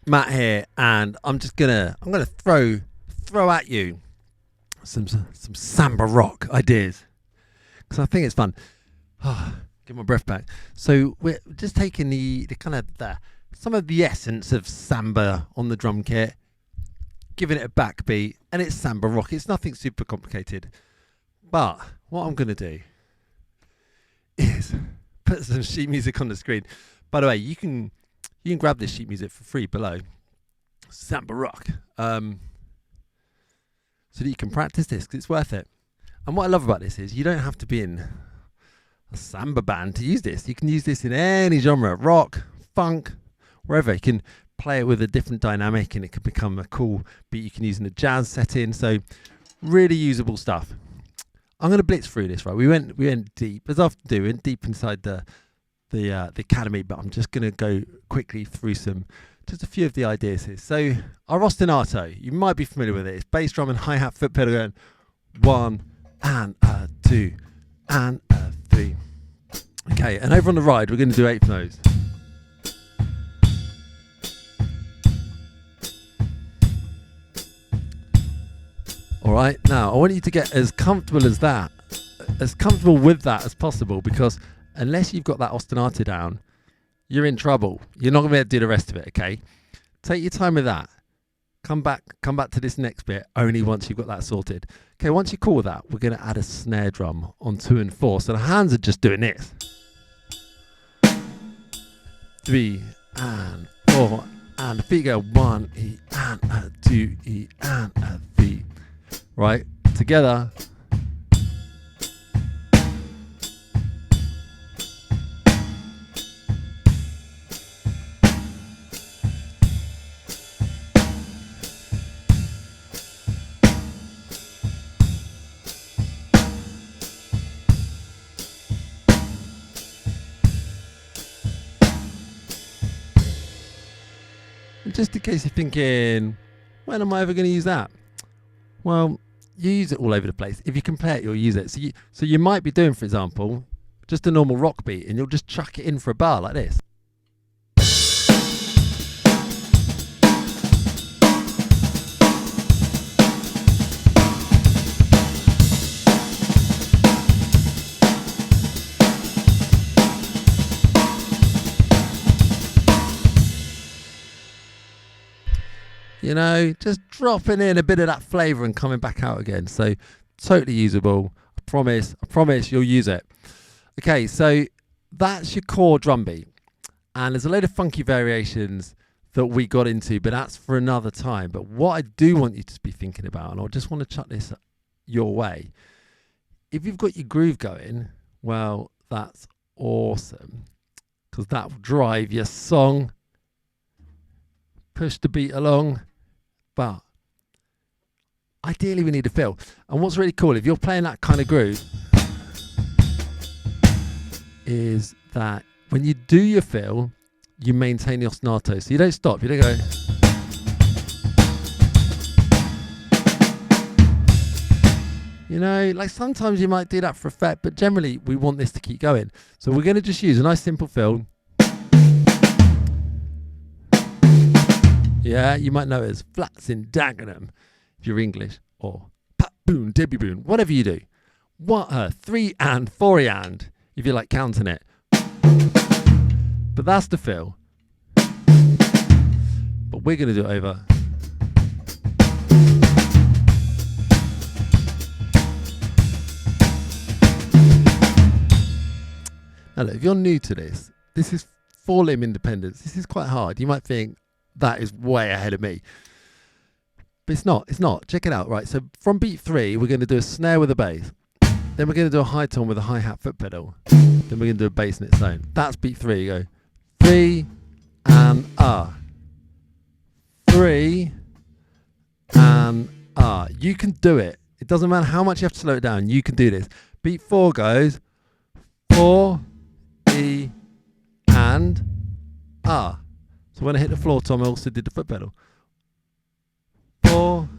Matt here, and I'm gonna throw at you some Samba Rock ideas because I think it's fun. Get my breath back. So we're just taking the kind of some of the essence of samba on the drum kit, giving it a backbeat, and it's Samba Rock. It's nothing super complicated. But what I'm gonna do is put some sheet music on the screen. By the way, you can grab this sheet music for free below. Samba Rock. So that you can practice this, because it's worth it. And what I love about this is you don't have to be in a samba band to use this. You can use this in any genre, rock, funk, wherever. You can play it with a different dynamic and it can become a cool beat you can use in a jazz setting. So really usable stuff. I'm going to blitz through this, right? We went deep, as I often do, deep inside the academy, but I'm just going to go quickly through just a few of the ideas here. So our ostinato, you might be familiar with it. It's bass drum and hi-hat foot pedal going 1 and a 2 and a 3. Okay, and over on the ride, we're going to do 8th notes. All right, now I want you to get as comfortable with that as possible, because unless you've got that ostinato down, you're in trouble. You're not going to be able to do the rest of it, okay? Take your time with that. Come back to this next bit only once you've got that sorted. Okay, once you're cool with that, we're going to add a snare drum on 2 and 4. So the hands are just doing this. 3 and 4, and the feet go 1, E, and a 2, E, and a 3. Right, together. And just in case you're thinking, when am I ever going to use that? Well, you use it all over the place. If you can play it, you'll use it. So you might be doing, for example, just a normal rock beat, and you'll just chuck it in for a bar like this. You know, just dropping in a bit of that flavour and coming back out again. So totally usable. I promise you'll use it. Okay, so that's your core drum beat. And there's a load of funky variations that we got into, but that's for another time. But what I do want you to be thinking about, and I just want to chuck this your way. If you've got your groove going, well, that's awesome, because that will drive your song, push the beat along. But ideally we need a fill. And what's really cool, if you're playing that kind of groove, is that when you do your fill, you maintain the ostinato. So you don't stop, you don't go. You know, like sometimes you might do that for effect, but generally we want this to keep going. So we're going to just use a nice simple fill. Yeah, you might know it as flats in Dagenham if you're English, or pat boon, Debbie boon, whatever you do. 3 and 4 and if you like counting it. But that's the fill. But we're going to do it over. Now look, if you're new to this is 4-limb independence. This is quite hard. You might think, that is way ahead of me. But it's not. Check it out. Right, so from beat 3, we're going to do a snare with a bass. Then we're going to do a high tone with a hi-hat foot pedal. Then we're going to do a bass in its own. That's beat 3. You go 3 and 3 and You can do it. It doesn't matter how much you have to slow it down. You can do this. Beat 4 goes 4, E, and So when I hit the floor tom, I also did the foot pedal. 4,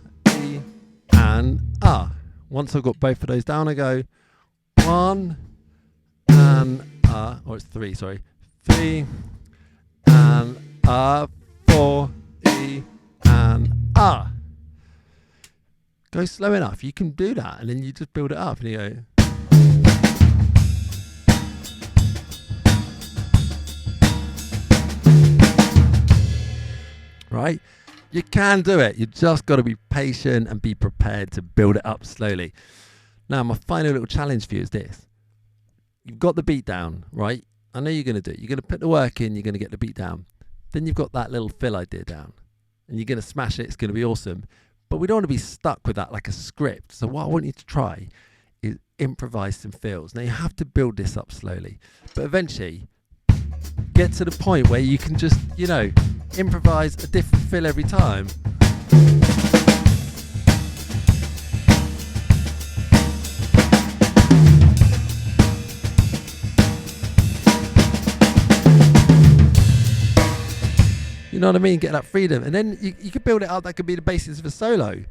E, and Once I've got both of those down, I go 1 and or it's 3, sorry. 3 and 4, E, and ah. Go slow enough. You can do that, and then you just build it up, and you go. Right? You can do it. You just got to be patient and be prepared to build it up slowly. Now, my final little challenge for you is this. You've got the beat down, right? I know you're going to do it. You're going to put the work in. You're going to get the beat down. Then you've got that little fill idea down. And you're going to smash it. It's going to be awesome. But we don't want to be stuck with that like a script. So what I want you to try is improvise some fills. Now, you have to build this up slowly. But eventually, get to the point where you can just, improvise a different fill every time. You know what I mean? Get that freedom. And then you could build it up. That could be the basis of a solo.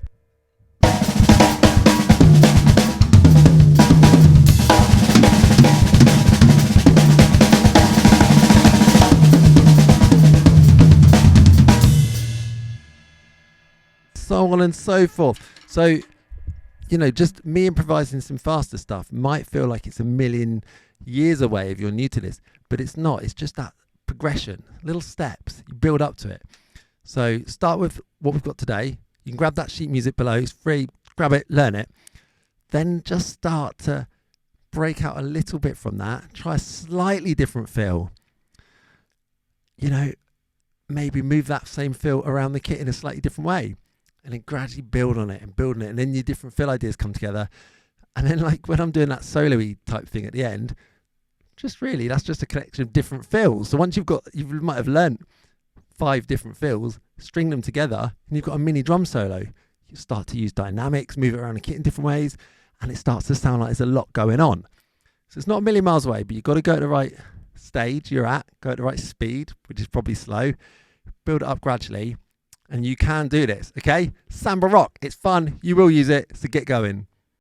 So on and so forth. So, just me improvising some faster stuff might feel like it's a million years away if you're new to this, but it's not. It's just that progression, little steps. You build up to it. So start with what we've got today. You can grab that sheet music below. It's free. Grab it, learn it. Then just start to break out a little bit from that. Try a slightly different feel. Maybe move that same feel around the kit in a slightly different way. And then gradually build on it and build on it. And then your different fill ideas come together. And then like when I'm doing that solo-y type thing at the end, that's just a collection of different fills. So once you might have learnt 5 different fills, string them together, and you've got a mini drum solo. You start to use dynamics, move it around the kit in different ways, and it starts to sound like there's a lot going on. So it's not a million miles away, but you've got to go at the right stage you're at, go at the right speed, which is probably slow, build it up gradually, and you can do this, okay? Samba Rock, it's fun, you will use it, so get going.